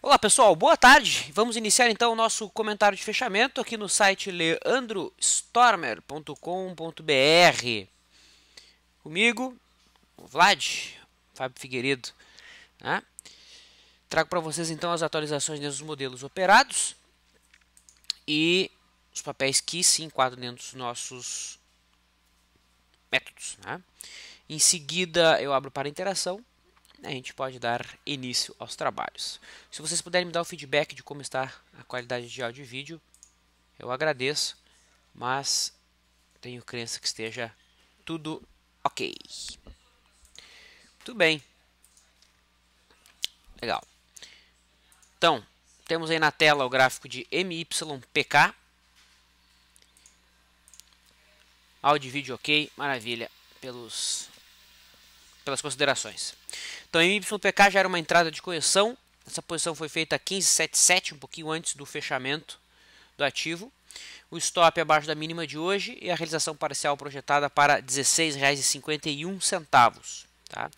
Olá pessoal, boa tarde. Vamos iniciar então o nosso comentário de fechamento aqui no site leandrostormer.com.br. Comigo, o Vlad, Fábio Figueiredo. Né? Trago para vocês então as atualizações dos modelos operados e os papéis que se enquadram dentro dos nossos métodos. Né? Em seguida eu abro para interação. A gente pode dar início aos trabalhos. Se vocês puderem me dar o feedback de como está a qualidade de áudio e vídeo, eu agradeço, mas tenho crença que esteja tudo ok. Muito bem. Legal. Então, temos aí na tela o gráfico de MYPK. Áudio e vídeo ok, maravilha, pelas considerações. Então, em MYPK já era uma entrada de correção. Essa posição foi feita a 15,77, um pouquinho antes do fechamento do ativo. O stop abaixo da mínima de hoje e a realização parcial projetada para R$ 16,51. Tá?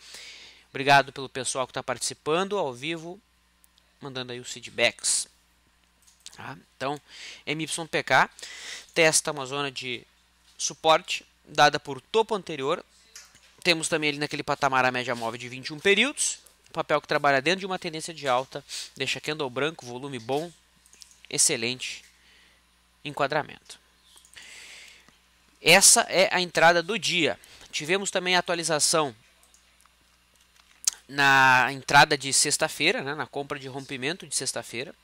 Obrigado pelo pessoal que está participando ao vivo, mandando aí os feedbacks. Tá? Então, MYPK testa uma zona de suporte dada por topo anterior. Temos também ali naquele patamar a média móvel de 21 períodos. Papel que trabalha dentro de uma tendência de alta. Deixa candle branco, volume bom. Excelente enquadramento. Essa é a entrada do dia. Tivemos também a atualização na entrada de sexta-feira, né, na compra de rompimento de sexta-feira.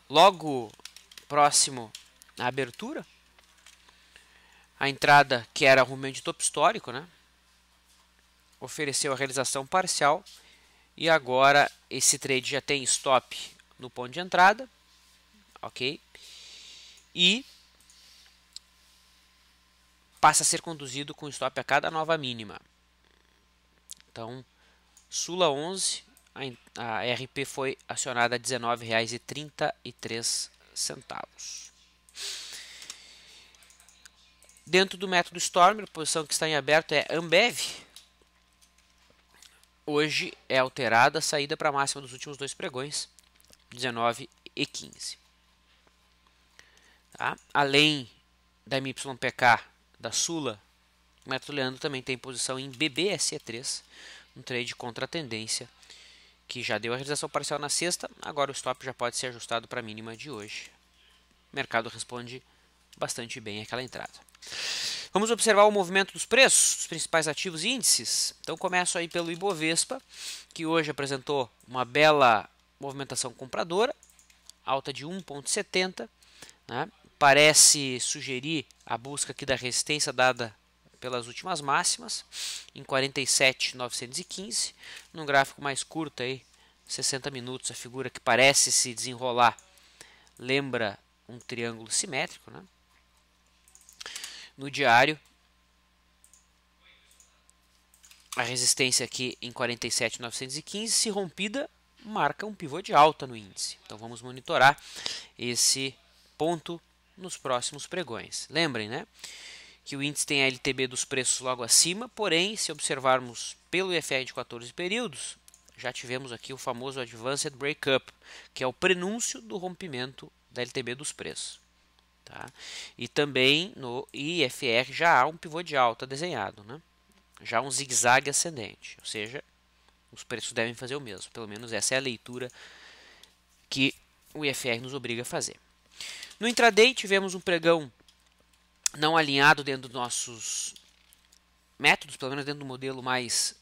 Logo próximo à abertura. A entrada, que era rompimento de topo histórico, né, ofereceu a realização parcial e agora esse trade já tem stop no ponto de entrada, ok? E passa a ser conduzido com stop a cada nova mínima. Então, Sula 11, a RP foi acionada a R$ 19,33. Dentro do método Stormer, a posição que está em aberto é Ambev. Hoje é alterada a saída para a máxima dos últimos dois pregões, 19,15. Tá? Além da MYPK da Sula, o método Leandro também tem posição em BBSE3, um trade contra a tendência, que já deu a realização parcial na sexta, agora o stop já pode ser ajustado para a mínima de hoje. O mercado responde bastante bem àquela entrada. Vamos observar o movimento dos preços dos principais ativos e índices. Então começo aí pelo Ibovespa, que hoje apresentou uma bela movimentação compradora, alta de 1,70, né? Parece sugerir a busca aqui da resistência dada pelas últimas máximas, em 47.915, num gráfico mais curto aí, 60 minutos, a figura que parece se desenrolar lembra um triângulo simétrico, né? No diário, a resistência aqui em 47.915, se rompida, marca um pivô de alta no índice. Então vamos monitorar esse ponto nos próximos pregões. Lembrem, né, que o índice tem a LTB dos preços logo acima, porém, se observarmos pelo IFR de 14 períodos, já tivemos aqui o famoso Advanced Breakup, que é o prenúncio do rompimento da LTB dos preços. Tá? E também no IFR já há um pivô de alta desenhado, né? Já um zigue-zague ascendente, ou seja, os preços devem fazer o mesmo, pelo menos essa é a leitura que o IFR nos obriga a fazer. No intraday tivemos um pregão não alinhado dentro dos nossos métodos, pelo menos dentro do modelo mais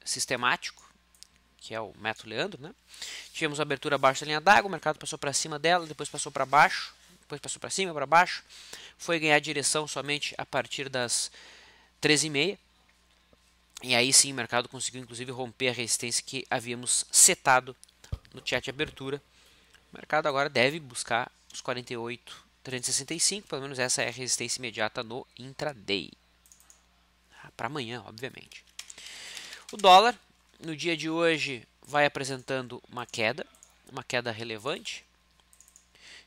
sistemático, que é o método Leandro, né? Tivemos a abertura abaixo da linha d'água, o mercado passou para cima dela, depois passou para baixo, depois passou para cima, para baixo, foi ganhar direção somente a partir das 13h30, e aí sim o mercado conseguiu inclusive romper a resistência que havíamos setado no chat de abertura. O mercado agora deve buscar os 48.365, pelo menos essa é a resistência imediata no intraday. Para amanhã, obviamente. O dólar, no dia de hoje, vai apresentando uma queda relevante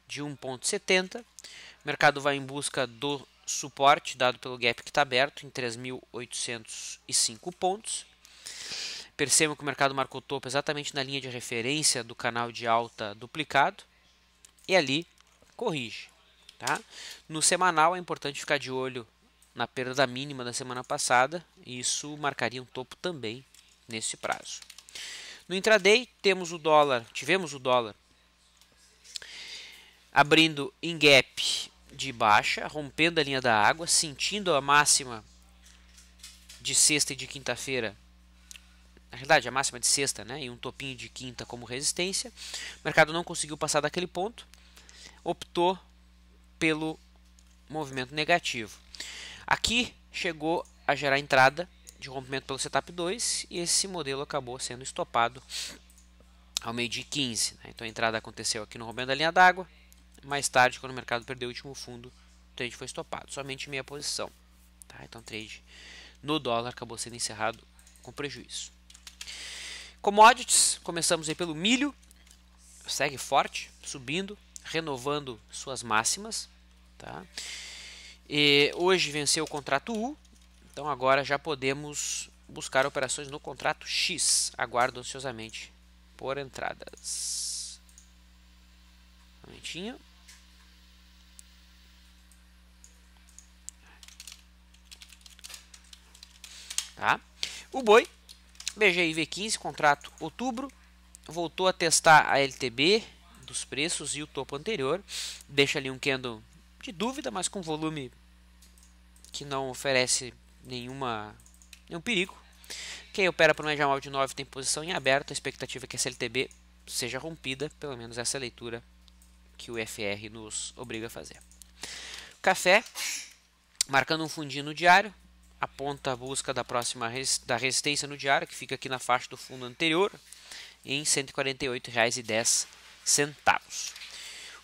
de 1,70. O mercado vai em busca do suporte dado pelo gap que está aberto em 3.805 pontos. Percebam que o mercado marcou topo exatamente na linha de referência do canal de alta duplicado e ali corrige. Tá? No semanal é importante ficar de olho na perda mínima da semana passada, e isso marcaria um topo também nesse prazo. No intraday tivemos o dólar abrindo em gap de baixa, rompendo a linha da água, sentindo a máxima de sexta e de quinta-feira, na realidade a máxima de sexta, né, e um topinho de quinta como resistência. O mercado não conseguiu passar daquele ponto, optou pelo movimento negativo. Aqui chegou a gerar entrada de rompimento pelo setup 2 e esse modelo acabou sendo estopado ao meio-dia 15. Né? Então a entrada aconteceu aqui no rompimento da linha d'água. Mais tarde, quando o mercado perdeu o último fundo, o trade foi estopado, somente meia posição. Tá? Então o trade no dólar acabou sendo encerrado com prejuízo. Commodities, começamos aí pelo milho, segue forte, subindo, renovando suas máximas. Tá? E hoje venceu o contrato U, então agora já podemos buscar operações no contrato X. Aguardo ansiosamente por entradas. Um momentinho. Tá? O boi, BGIV15, contrato outubro, voltou a testar a LTB dos preços e o topo anterior. Deixa ali um candle de dúvida, mas com volume que não oferece nenhum perigo. Quem opera por média móvel de 9 tem posição em aberto. A expectativa é que essa LTB seja rompida, pelo menos essa leitura que o FR nos obriga a fazer. Café, marcando um fundinho no diário, aponta a busca da próxima da resistência no diário, que fica aqui na faixa do fundo anterior, em R$ 148,10.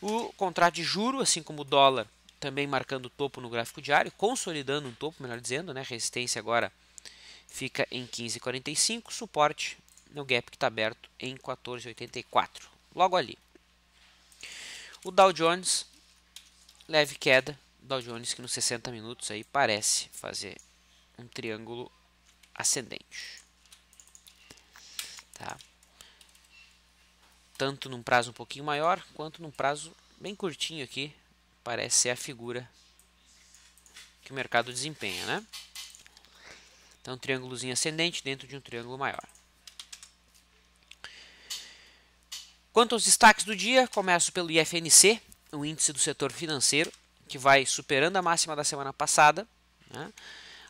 O contrato de juro, assim como o dólar, também marcando topo no gráfico diário, consolidando um topo, melhor dizendo, né? Resistência agora fica em 15,45, suporte no gap que está aberto em 14,84, logo ali. O Dow Jones, leve queda, Dow Jones que nos 60 minutos aí parece fazer um triângulo ascendente. Tá? Tanto num prazo um pouquinho maior, quanto num prazo bem curtinho aqui, parece ser a figura que o mercado desempenha, né? Então, um triângulozinho ascendente dentro de um triângulo maior. Quanto aos destaques do dia, começo pelo IFNC, o índice do setor financeiro, que vai superando a máxima da semana passada, né?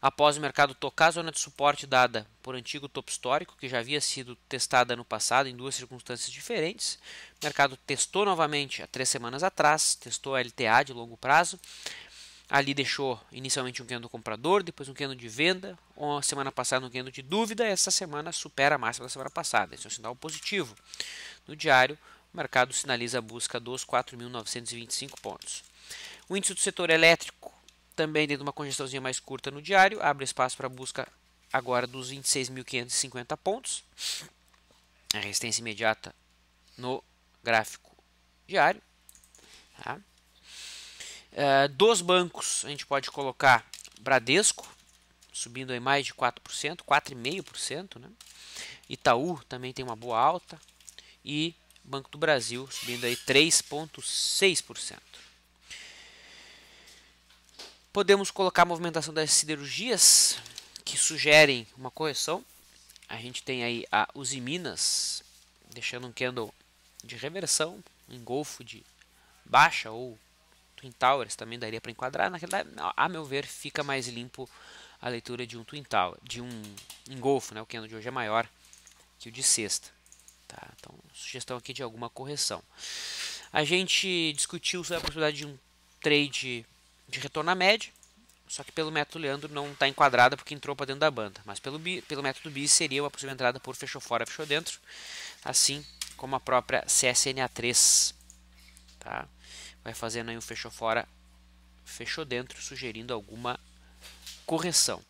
Após o mercado tocar a zona de suporte dada por antigo topo histórico, que já havia sido testada no passado em duas circunstâncias diferentes. O mercado testou novamente há 3 semanas atrás, testou a LTA de longo prazo. Ali deixou inicialmente um candle comprador, depois um candle de venda, a semana passada um candle de dúvida, e essa semana supera a máxima da semana passada. Esse é um sinal positivo. No diário, o mercado sinaliza a busca dos 4.925 pontos. O índice do setor elétrico, também dentro de uma congestãozinha mais curta no diário, abre espaço para a busca agora dos 26.550 pontos. A resistência imediata no gráfico diário. Tá? Dos bancos, a gente pode colocar Bradesco, subindo aí mais de 4%, 4,5%. Né? Itaú também tem uma boa alta. E Banco do Brasil subindo aí 3,6%. Podemos colocar a movimentação das siderurgias, que sugerem uma correção. A gente tem aí a Usiminas, deixando um candle de reversão, um engolfo de baixa, ou Twin Towers também daria para enquadrar. Na realidade, a meu ver, fica mais limpo a leitura de um Twin Tower, de um engolfo, né? O candle de hoje é maior que o de sexta. Tá? Então, sugestão aqui de alguma correção. A gente discutiu sobre a possibilidade de um trade de retorno à média, só que pelo método Leandro não está enquadrada porque entrou para dentro da banda. Mas pelo método BIS seria uma possível entrada por fechou fora, fechou dentro, assim como a própria CSNA3. Tá? Vai fazendo aí um fechou fora, fechou dentro, sugerindo alguma correção.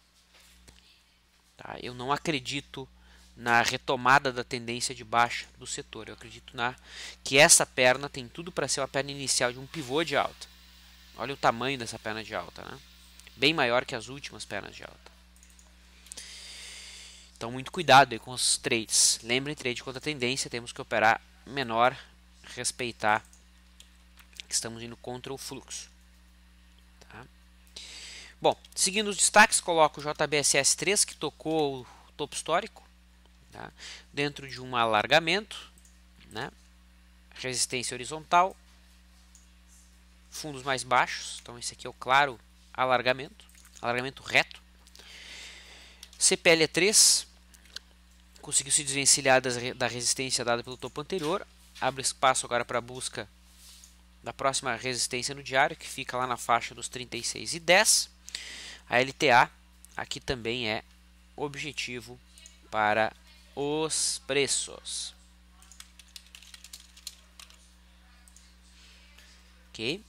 Tá? Eu não acredito na retomada da tendência de baixa do setor. Eu acredito que essa perna tem tudo para ser uma perna inicial de um pivô de alta. Olha o tamanho dessa perna de alta, né? Bem maior que as últimas pernas de alta. Então, muito cuidado aí com os trades. Lembrem, trade contra tendência, temos que operar menor, respeitar que estamos indo contra o fluxo. Tá? Bom, seguindo os destaques, coloco o JBSS 3, que tocou o topo histórico, tá? Dentro de um alargamento, né? Resistência horizontal, fundos mais baixos, então esse aqui é o claro alargamento reto. CPL3 conseguiu se desvencilhar da resistência dada pelo topo anterior, abre espaço agora para a busca da próxima resistência no diário, que fica lá na faixa dos 36,10. A LTA aqui também é objetivo para os preços. Ok.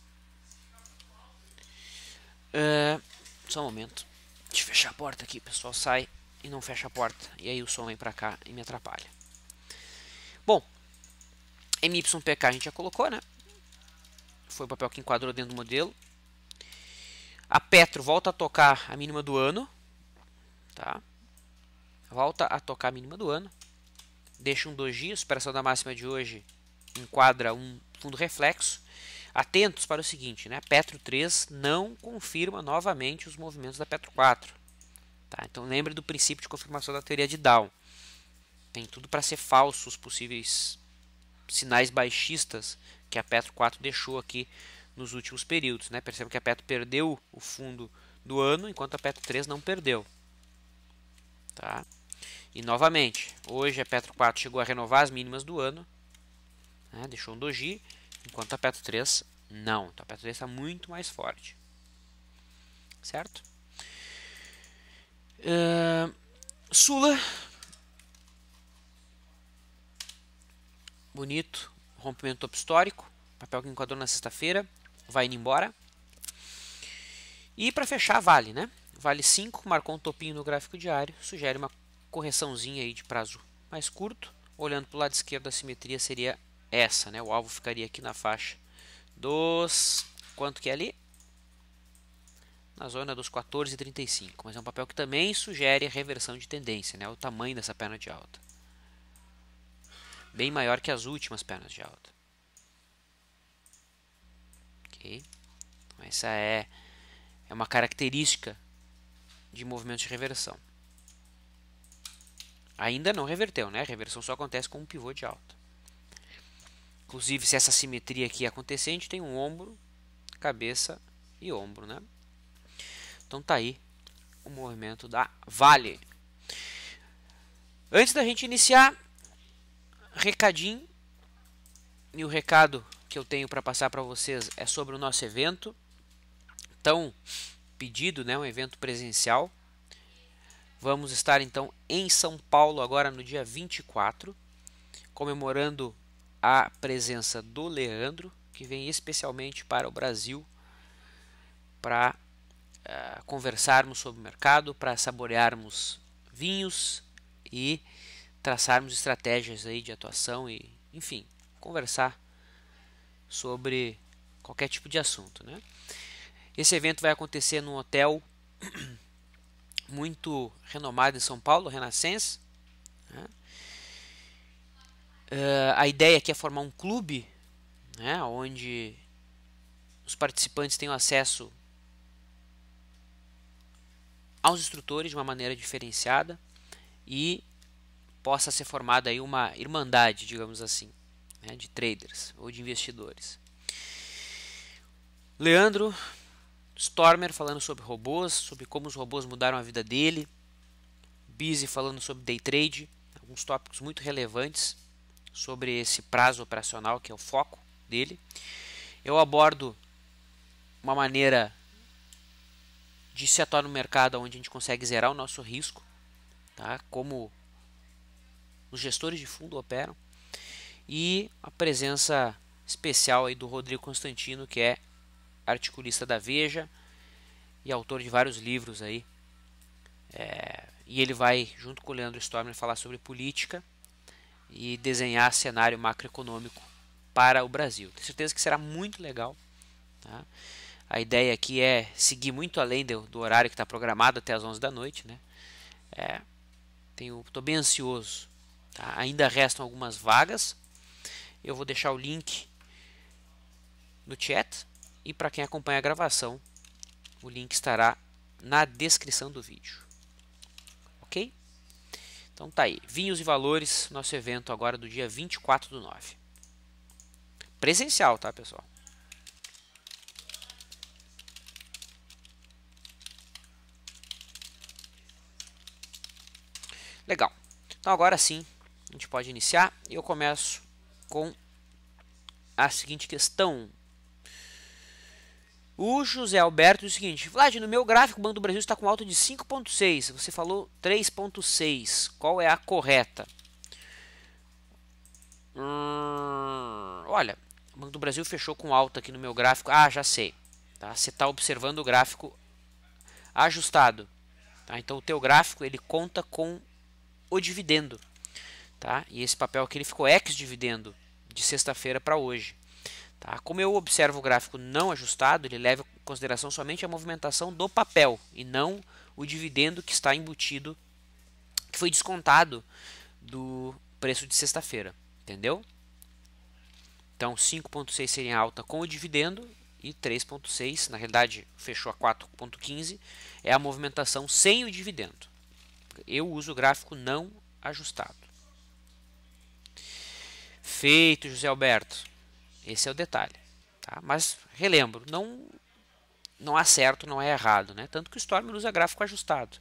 Só um momento. Deixa eu fechar a porta aqui. O pessoal sai e não fecha a porta. E aí o som vem pra cá e me atrapalha. Bom, MYPK a gente já colocou, né? Foi o papel que enquadrou dentro do modelo. A Petro volta a tocar a mínima do ano. Tá? Volta a tocar a mínima do ano. Deixa um doji. A superação da máxima de hoje enquadra um fundo reflexo. Atentos para o seguinte, né? Petro 3 não confirma novamente os movimentos da Petro 4. Tá? Então lembre do princípio de confirmação da teoria de Down. Tem tudo para ser falso os possíveis sinais baixistas que a Petro 4 deixou aqui nos últimos períodos. Né? Perceba que a Petro perdeu o fundo do ano, enquanto a Petro 3 não perdeu. Tá? E novamente, hoje a Petro 4 chegou a renovar as mínimas do ano, né? Deixou um doji, enquanto a Petro 3 não. Então a Petro 3 está muito mais forte. Certo? Sula. Bonito. Rompimento topo histórico. Papel que enquadrou na sexta-feira. Vai indo embora. E para fechar, Vale, né? Vale 5, marcou um topinho no gráfico diário. Sugere uma correçãozinha aí de prazo mais curto. Olhando para o lado esquerdo, a simetria seria essa, né? O alvo ficaria aqui na faixa dos... Quanto que é ali? Na zona dos 14,35. Mas é um papel que também sugere a reversão de tendência, né? O tamanho dessa perna de alta. Bem maior que as últimas pernas de alta. Ok? Então essa é uma característica de movimentos de reversão. Ainda não reverteu, né? A reversão só acontece com um pivô de alta. Inclusive, se essa simetria aqui acontecer, a gente tem um ombro, cabeça e ombro, né? Então tá aí o movimento da Vale. Antes da gente iniciar, recadinho. E o recado que eu tenho para passar para vocês é sobre o nosso evento. Tão pedido, né? Um evento presencial. Vamos estar então em São Paulo agora no dia 24, comemorando a presença do Leandro, que vem especialmente para o Brasil para conversarmos sobre o mercado, para saborearmos vinhos e traçarmos estratégias aí de atuação e, enfim, conversar sobre qualquer tipo de assunto, né? Esse evento vai acontecer num hotel muito renomado em São Paulo, Renascença. Né? A ideia aqui é formar um clube, né, onde os participantes tenham acesso aos instrutores de uma maneira diferenciada e possa ser formada aí uma irmandade, digamos assim, né, de traders ou de investidores. Leandro Stormer falando sobre robôs, sobre como os robôs mudaram a vida dele. Busy falando sobre day trade, alguns tópicos muito relevantes sobre esse prazo operacional que é o foco dele. Eu abordo uma maneira de se atuar no mercado onde a gente consegue zerar o nosso risco, tá? Como os gestores de fundo operam, e a presença especial aí do Rodrigo Constantino, que é articulista da Veja e autor de vários livros aí. E ele vai, junto com o Leandro Stormer, falar sobre política e desenhar cenário macroeconômico para o Brasil. Tenho certeza que será muito legal. Tá? A ideia aqui é seguir muito além do horário que está programado até as 11 da noite. Né? Tô bem ansioso. Tá? Ainda restam algumas vagas. Eu vou deixar o link no chat. E para quem acompanha a gravação, o link estará na descrição do vídeo. Ok? Então tá aí. Vinhos e Valores, nosso evento agora do dia 24/9. Presencial, tá, pessoal? Legal. Então agora sim, a gente pode iniciar. E eu começo com a seguinte questão. O José Alberto diz o seguinte: Vlad, no meu gráfico o Banco do Brasil está com alta de 5,6. Você falou 3,6. Qual é a correta? Olha, o Banco do Brasil fechou com alta aqui no meu gráfico. Ah, já sei. Tá? Você está observando o gráfico ajustado. Tá? Então o teu gráfico ele conta com o dividendo. Tá? E esse papel aqui ele ficou ex-dividendo de sexta-feira para hoje. Tá? Como eu observo o gráfico não ajustado, ele leva em consideração somente a movimentação do papel e não o dividendo que está embutido, que foi descontado do preço de sexta-feira. Entendeu? Então 5,6 seria alta com o dividendo e 3,6, na realidade fechou a 4,15, é a movimentação sem o dividendo. Eu uso o gráfico não ajustado. Feito, José Alberto. Esse é o detalhe. Tá? Mas relembro, não há certo, não é errado. Né? Tanto que o Stormer usa gráfico ajustado.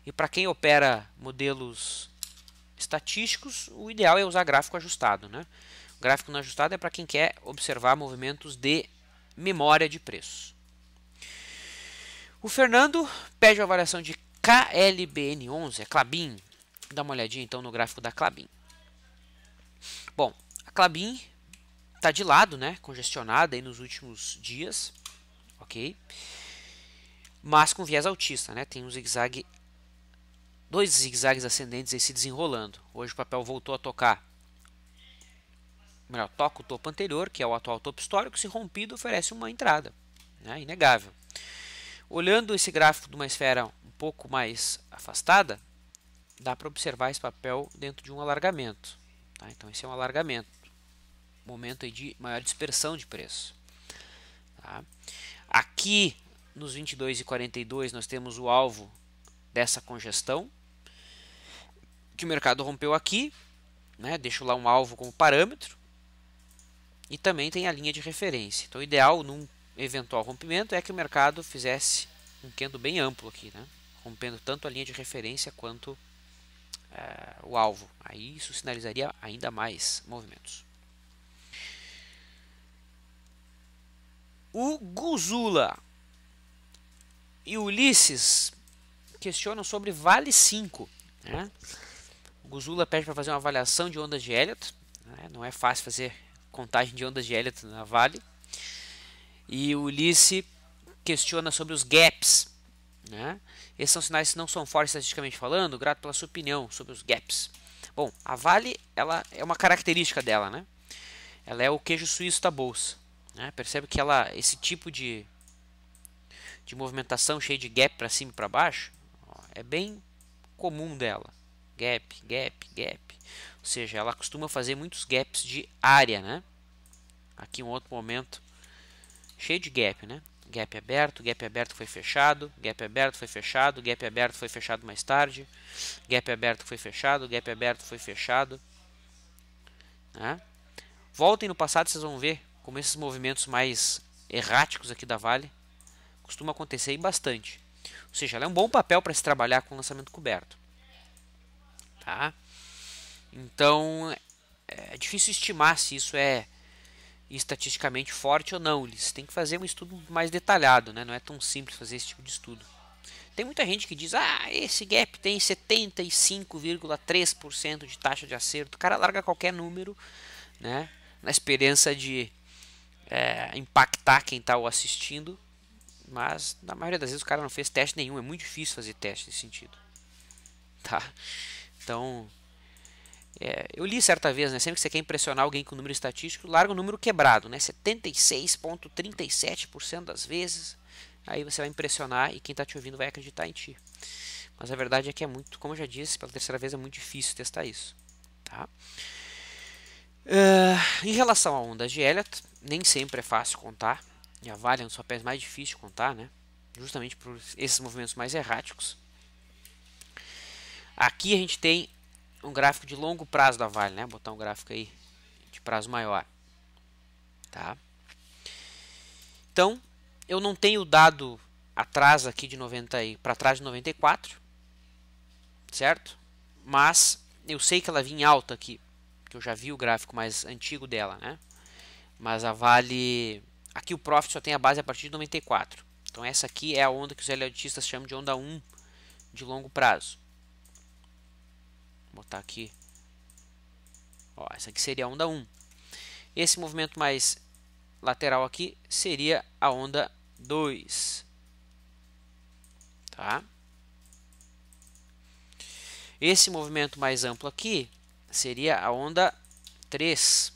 E para quem opera modelos estatísticos, o ideal é usar gráfico ajustado. Né? O gráfico não ajustado é para quem quer observar movimentos de memória de preços. O Fernando pede a avaliação de KLBN11, é Klabin. Dá uma olhadinha então no gráfico da Klabin. Bom, a Klabin está de lado, né, congestionada aí nos últimos dias, ok? Mas com viés altista, né? Tem um zigue-zague, dois zigue-zagues ascendentes aí se desenrolando. Hoje o papel voltou a tocar, melhor, toca o topo anterior, que é o atual topo histórico, se rompido oferece uma entrada, né? Inegável. Olhando esse gráfico de uma esfera um pouco mais afastada, dá para observar esse papel dentro de um alargamento. Tá? Então esse é um alargamento, momento aí de maior dispersão de preço. Tá? Aqui nos 22,42 nós temos o alvo dessa congestão, que o mercado rompeu aqui, né? Deixo lá um alvo como parâmetro, e também tem a linha de referência. Então o ideal num eventual rompimento é que o mercado fizesse um candle bem amplo aqui, né? Rompendo tanto a linha de referência quanto o alvo. Aí isso sinalizaria ainda mais movimentos. O Guzula e o Ulisses questionam sobre Vale 5. Né? O Guzula pede para fazer uma avaliação de ondas de Elliott. Né? Não é fácil fazer contagem de ondas de Elliott na Vale. E o Ulisses questiona sobre os gaps. Né? Esses são sinais que não são fortes estatisticamente falando. Grato pela sua opinião sobre os gaps. Bom, a Vale ela é uma característica dela. Né? Ela é o queijo suíço da bolsa. Né? Percebe que esse tipo de movimentação cheia de gap para cima e para baixo é bem comum dela. Gap, gap, gap. Ou seja, ela costuma fazer muitos gaps de área. Né? Aqui um outro momento cheio de gap. Né? Gap aberto foi fechado, gap aberto foi fechado, gap aberto foi fechado mais tarde, gap aberto foi fechado, gap aberto foi fechado. Né? Voltem no passado, vocês vão ver como esses movimentos mais erráticos aqui da Vale costuma acontecer e bastante. Ou seja, ela é um bom papel para se trabalhar com lançamento coberto. Tá? Então, é difícil estimar se isso é estatisticamente forte ou não. Eles têm que fazer um estudo mais detalhado, né? Não é tão simples fazer esse tipo de estudo. Tem muita gente que diz, esse gap tem 75,3% de taxa de acerto. O cara larga qualquer número, né? Na esperança de impactar quem está o assistindo, mas na maioria das vezes o cara não fez teste nenhum, é muito difícil fazer teste nesse sentido. Tá? Então, eu li certa vez, né, sempre que você quer impressionar alguém com número estatístico, larga o número quebrado, né, 76,37% das vezes, aí você vai impressionar e quem está te ouvindo vai acreditar em ti. mas a verdade é que é muito, como eu já disse, pela terceira vez é muito difícil testar isso. Tá? Em relação a ondas de Elliott, nem sempre é fácil contar, e a Vale é um dos papéis mais difíceis de contar, né? Justamente por esses movimentos mais erráticos. Aqui a gente tem um gráfico de longo prazo da Vale, né? Vou botar um gráfico aí de prazo maior. Tá? Então, eu não tenho dado atrás aqui de 90 para trás de 94, certo? Mas eu sei que ela vinha em alta aqui, que eu já vi o gráfico mais antigo dela, né? Mas a Vale, aqui o Profit só tem a base a partir de 94. Então essa aqui é a onda que os eliotistas chamam de onda 1 de longo prazo. Vou botar aqui. Ó, essa aqui seria a onda 1. Esse movimento mais lateral aqui seria a onda 2. Tá? Esse movimento mais amplo aqui seria a onda 3.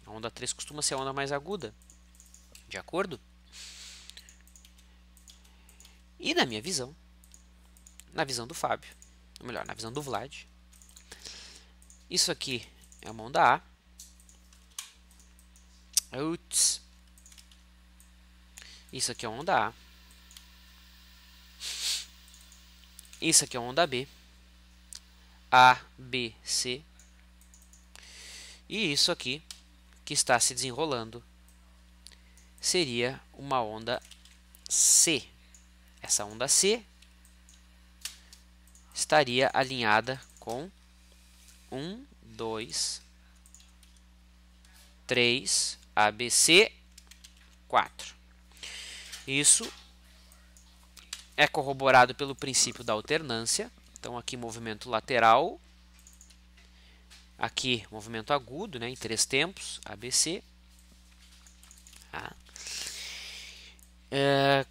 A onda 3 costuma ser a onda mais aguda. De acordo? E na minha visão, na visão do Fábio, ou melhor, na visão do Vlad, isso aqui é uma onda A. Uts. Isso aqui é uma onda A. Isso aqui é uma onda B. A, B, C. E isso aqui, que está se desenrolando, seria uma onda C. Essa onda C estaria alinhada com 1, 2, 3, ABC, 4. Isso é corroborado pelo princípio da alternância. Então aqui movimento lateral, aqui movimento agudo, né, em 3 tempos, ABC. Tá?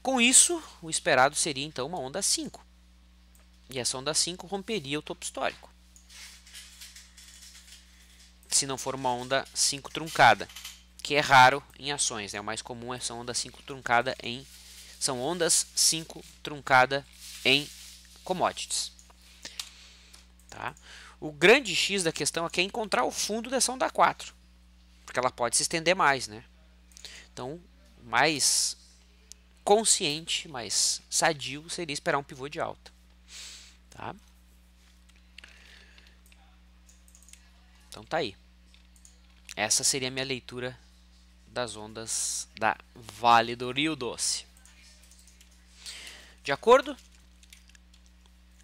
Com isso, o esperado seria então uma onda 5. E essa onda 5 romperia o topo histórico. Se não for uma onda 5 truncada, que é raro em ações, né? O mais comum é essa onda 5 truncada são ondas 5 truncada em commodities. Tá? O grande X da questão aqui é encontrar o fundo dessa onda 4, porque ela pode se estender mais, né? Então, mais consciente, mais sadio seria esperar um pivô de alta. Tá? Então tá aí. Essa seria a minha leitura das ondas da Vale do Rio Doce. De acordo?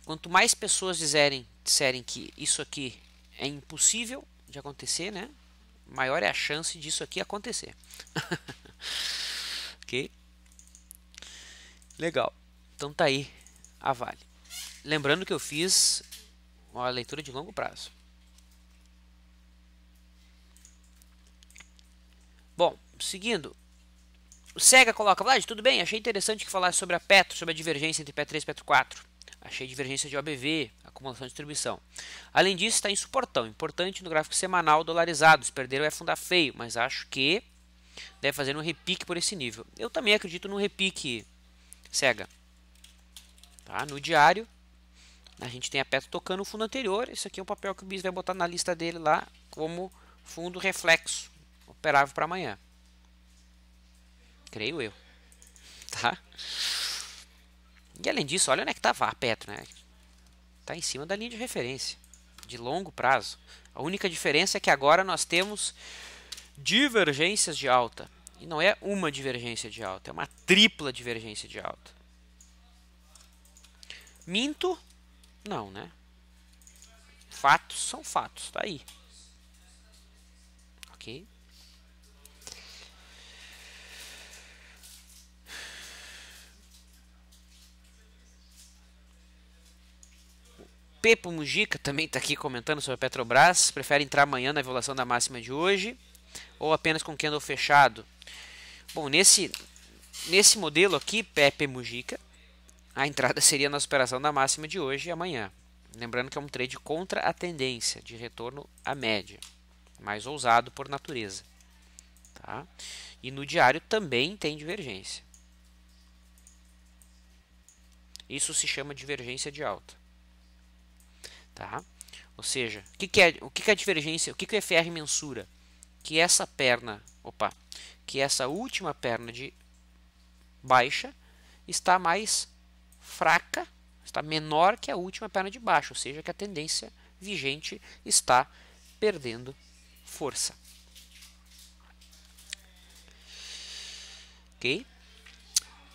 Quanto mais pessoas disserem que isso aqui é impossível de acontecer, né? Maior é a chance disso aqui acontecer. Ok? Legal. Então tá aí a Vale. Lembrando que eu fiz uma leitura de longo prazo. Bom, seguindo. O Sega coloca, Vlad, tudo bem? Achei interessante que falasse sobre a Petro, sobre a divergência entre Petro 3 e Petro 4. Achei divergência de OBV, acumulação de distribuição. Além disso, está em suportão. Importante no gráfico semanal dolarizado. Se perder vai afundar feio, mas acho que deve fazer um repique por esse nível. Eu também acredito no repique, Sega. Tá? No diário, a gente tem a Petro tocando o fundo anterior. Esse aqui é um papel que o Bis vai botar na lista dele lá como fundo reflexo, operável para amanhã. Creio eu. Tá? E além disso, olha onde é que estava a Petro, né? Está em cima da linha de referência, de longo prazo. A única diferença é que agora nós temos divergências de alta. E não é uma divergência de alta, é uma tripla divergência de alta. Minto? Não, né? Fatos são fatos, tá aí. Ok? Pepo Mujica também está aqui comentando sobre a Petrobras. Prefere entrar amanhã na violação da máxima de hoje ou apenas com candle fechado? Bom, nesse modelo aqui, Pepe Mujica, a entrada seria na superação da máxima de hoje e amanhã. Lembrando que é um trade contra a tendência de retorno à média, mais ousado por natureza. Tá? E no diário também tem divergência. Isso se chama divergência de alta. Tá? Ou seja, o que é a divergência? O que o FR mensura? Que essa perna, que essa última perna de baixa está mais fraca, está menor que a última perna de baixo, ou seja, que a tendência vigente está perdendo força. Ok?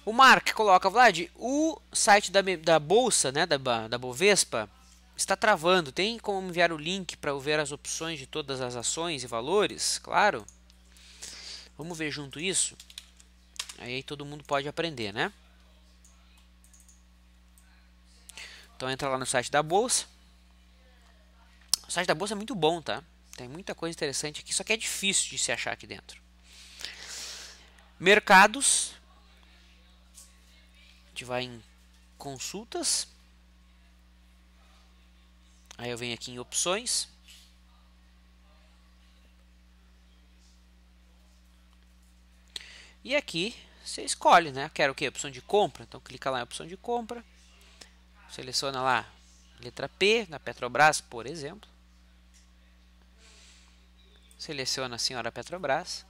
O Mark coloca, Vlad, o site da bolsa, né, da Bovespa, está travando. Tem como enviar o link para eu ver as opções de todas as ações e valores? Claro. Vamos ver junto isso? Aí todo mundo pode aprender, né? Então entra lá no site da bolsa. O site da bolsa é muito bom, tá? Tem muita coisa interessante aqui, só que é difícil de se achar aqui dentro. Mercados. A gente vai em consultas. Aí eu venho aqui em opções. E aqui você escolhe, né? Quero o quê? Opção de compra. Então clica lá em opção de compra. Seleciona lá letra P, na Petrobras, por exemplo. Seleciona a senhora Petrobras.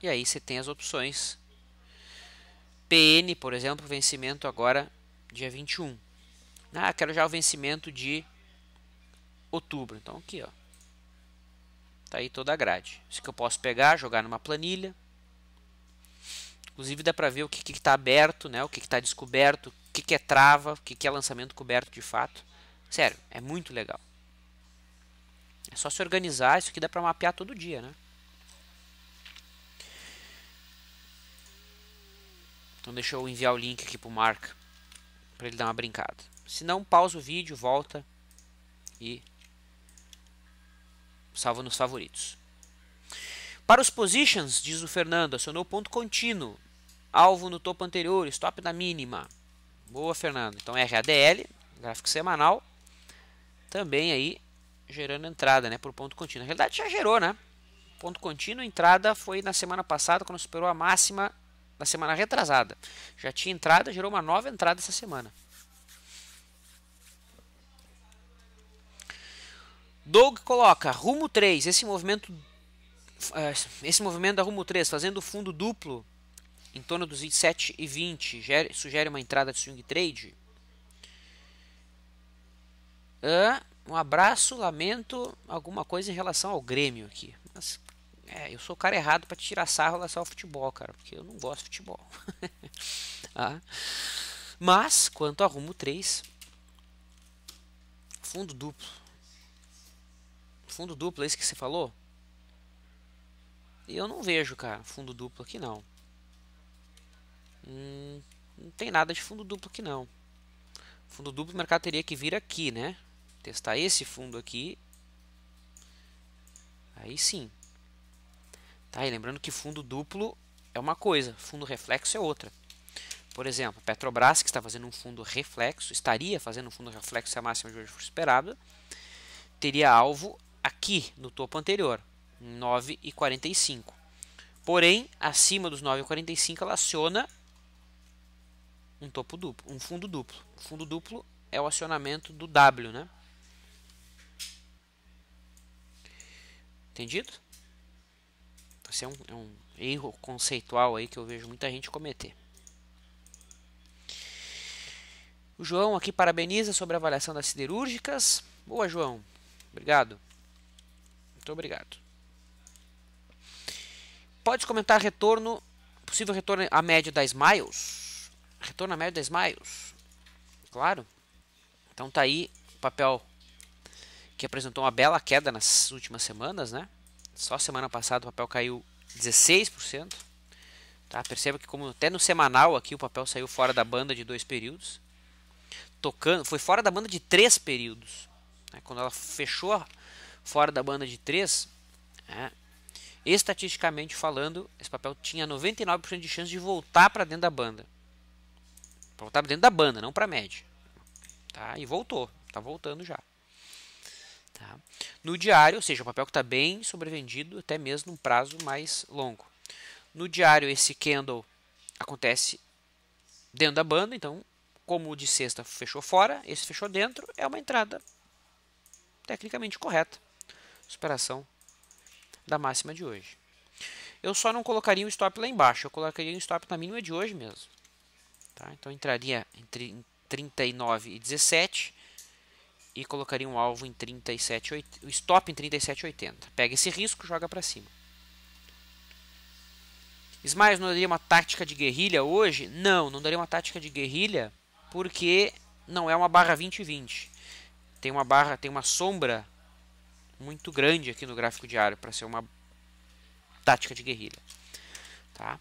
E aí você tem as opções. PN, por exemplo, vencimento agora dia 21. Ah, quero já o vencimento de outubro. Então aqui, ó. Tá aí toda a grade. Isso que eu posso pegar, jogar numa planilha. Inclusive dá para ver o que está aberto, né? O que está descoberto, o que é trava, o que é lançamento coberto de fato. Sério, é muito legal. É só se organizar, isso aqui dá para mapear todo dia, né? Então deixa eu enviar o link aqui pro Mark para ele dar uma brincada. Se não, pausa o vídeo, volta e salva nos favoritos. Para os positions, diz o Fernando, acionou ponto contínuo. Alvo no topo anterior, stop na mínima. Boa, Fernando. Então RADL, gráfico semanal, também aí gerando entrada, né, por ponto contínuo. Na realidade já gerou, né? Ponto contínuo, entrada foi na semana passada, quando superou a máxima da semana retrasada. Já tinha entrada, gerou uma nova entrada essa semana. Doug coloca, rumo 3, esse movimento da rumo 3, fazendo fundo duplo em torno dos 27 e 20, sugere uma entrada de swing trade. Um abraço, lamento alguma coisa em relação ao Grêmio aqui. Mas, eu sou o cara errado para tirar sarro em relação ao futebol, cara, porque eu não gosto de futebol. Mas, quanto a rumo 3, fundo duplo. Fundo duplo, é isso que você falou? Eu não vejo, cara, fundo duplo aqui não. Não tem nada de fundo duplo aqui não. Fundo duplo o mercado teria que vir aqui, né? Testar esse fundo aqui. Aí sim. Tá, e lembrando que fundo duplo é uma coisa, fundo reflexo é outra. Por exemplo, Petrobras, que está fazendo um fundo reflexo, estaria fazendo um fundo reflexo se a máxima de hoje for esperada, teria alvo aqui no topo anterior, 9,45. Porém, acima dos 9,45 ela aciona um topo duplo, um fundo duplo. O fundo duplo é o acionamento do W, né? Entendido? Esse é um erro conceitual aí que eu vejo muita gente cometer. O João aqui parabeniza sobre a avaliação das siderúrgicas. Boa, João. Obrigado. Muito obrigado. Pode comentar possível retorno à média da Smiles? Retorno à média da Smiles? Claro. Então tá aí o papel que apresentou uma bela queda nas últimas semanas, né? Só semana passada o papel caiu 16%. Tá? Perceba que como até no semanal aqui o papel saiu fora da banda de 2 períodos. Foi fora da banda de 3 períodos. Né? Quando ela fechou fora da banda de 3, estatisticamente falando, esse papel tinha 99% de chance de voltar para dentro da banda. Voltar para dentro da banda, não para a média. Tá? E voltou. Está voltando já. Tá? No diário, ou seja, o papel que está bem sobrevendido, até mesmo num prazo mais longo. No diário, esse candle acontece dentro da banda, então, como o de sexta fechou fora, esse fechou dentro, é uma entrada tecnicamente correta. Superação da máxima de hoje. Eu só não colocaria um stop lá embaixo, eu colocaria um stop na mínima de hoje mesmo. Tá? Então entraria em 39,17 e colocaria um alvo em 37,80, o stop em 37,80. Pega esse risco, joga para cima. Smiles, não daria uma tática de guerrilha hoje? Não daria uma tática de guerrilha porque não é uma barra 20-20. Tem uma sombra muito grande aqui no gráfico diário para ser uma tática de guerrilha. Tá?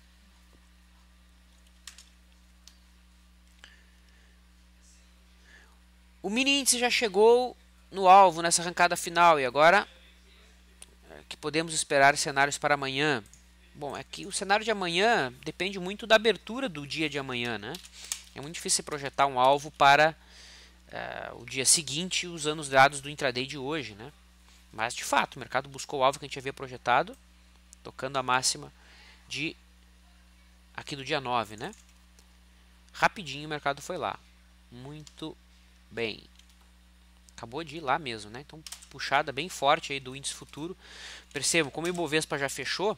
O mini índice já chegou no alvo nessa arrancada final e agora que podemos esperar cenários para amanhã. Bom, é que o cenário de amanhã depende muito da abertura do dia de amanhã, né? É muito difícil projetar um alvo para o dia seguinte usando os dados do intraday de hoje, né? Mas de fato, o mercado buscou o alvo que a gente havia projetado, tocando a máxima de aqui do dia 9, né? Rapidinho o mercado foi lá. Muito bem. Acabou de ir lá mesmo, né? Então, puxada bem forte aí do índice futuro. Percebam, como o Ibovespa já fechou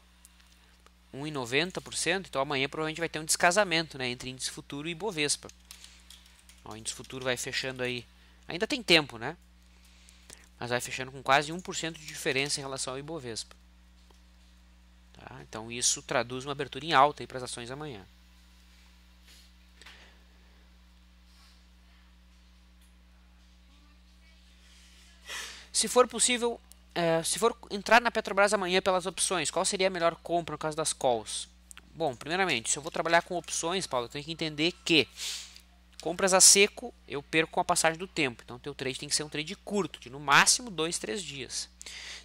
1,90%, então amanhã provavelmente vai ter um descasamento, né, entre índice futuro e Ibovespa. Ó, o índice futuro vai fechando aí, ainda tem tempo, né? Mas vai fechando com quase 1% de diferença em relação ao Ibovespa. Tá? Então isso traduz uma abertura em alta para as ações amanhã. Se for possível, se for entrar na Petrobras amanhã pelas opções, qual seria a melhor compra no caso das calls? Bom, primeiramente, se eu vou trabalhar com opções, Paulo, eu tenho que entender que compras a seco eu perco com a passagem do tempo. Então, teu trade tem que ser um trade curto, de no máximo 2, 3 dias.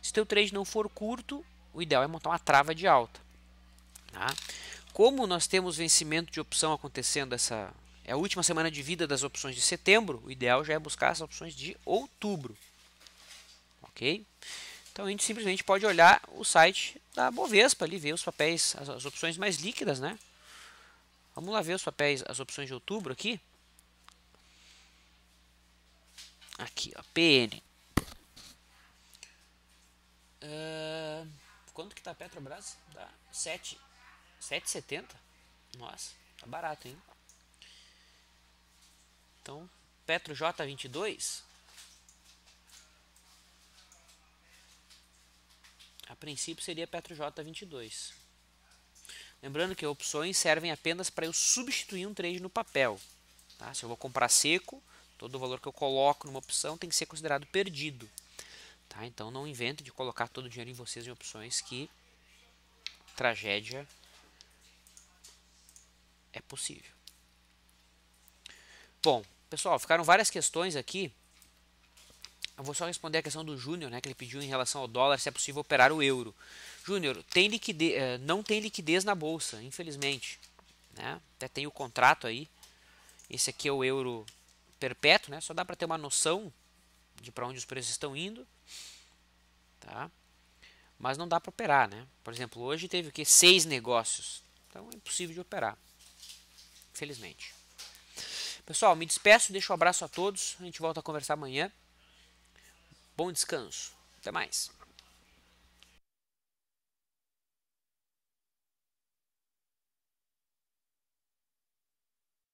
Se teu trade não for curto, o ideal é montar uma trava de alta. Tá? Como nós temos vencimento de opção acontecendo, é a última semana de vida das opções de setembro, o ideal já é buscar as opções de outubro. Ok? Então a gente simplesmente pode olhar o site da Bovespa ali, ver os papéis, as opções mais líquidas, né? Vamos lá ver os papéis, as opções de outubro aqui. Aqui, ó, PN. Quanto que tá a Petrobras? Dá 7,70. Nossa, tá barato, hein? Então, Petro J22. A princípio seria Petro J22. Lembrando que opções servem apenas para eu substituir um trade no papel. Tá? Se eu vou comprar seco, todo o valor que eu coloco numa opção tem que ser considerado perdido. Tá? Então não invente de colocar todo o dinheiro em vocês em opções, que tragédia é possível. Bom, pessoal, ficaram várias questões aqui. Eu vou só responder a questão do Júnior, né, que ele pediu em relação ao dólar, se é possível operar o euro. Júnior, não tem liquidez na bolsa, infelizmente. Né? Até tem o contrato aí. Esse aqui é o euro perpétuo, né? Só dá para ter uma noção de para onde os preços estão indo. Tá? Mas não dá para operar, né? Por exemplo, hoje teve o que? 6 negócios. Então é impossível de operar. Infelizmente. Pessoal, me despeço, deixo um abraço a todos. A gente volta a conversar amanhã. Bom descanso. Até mais.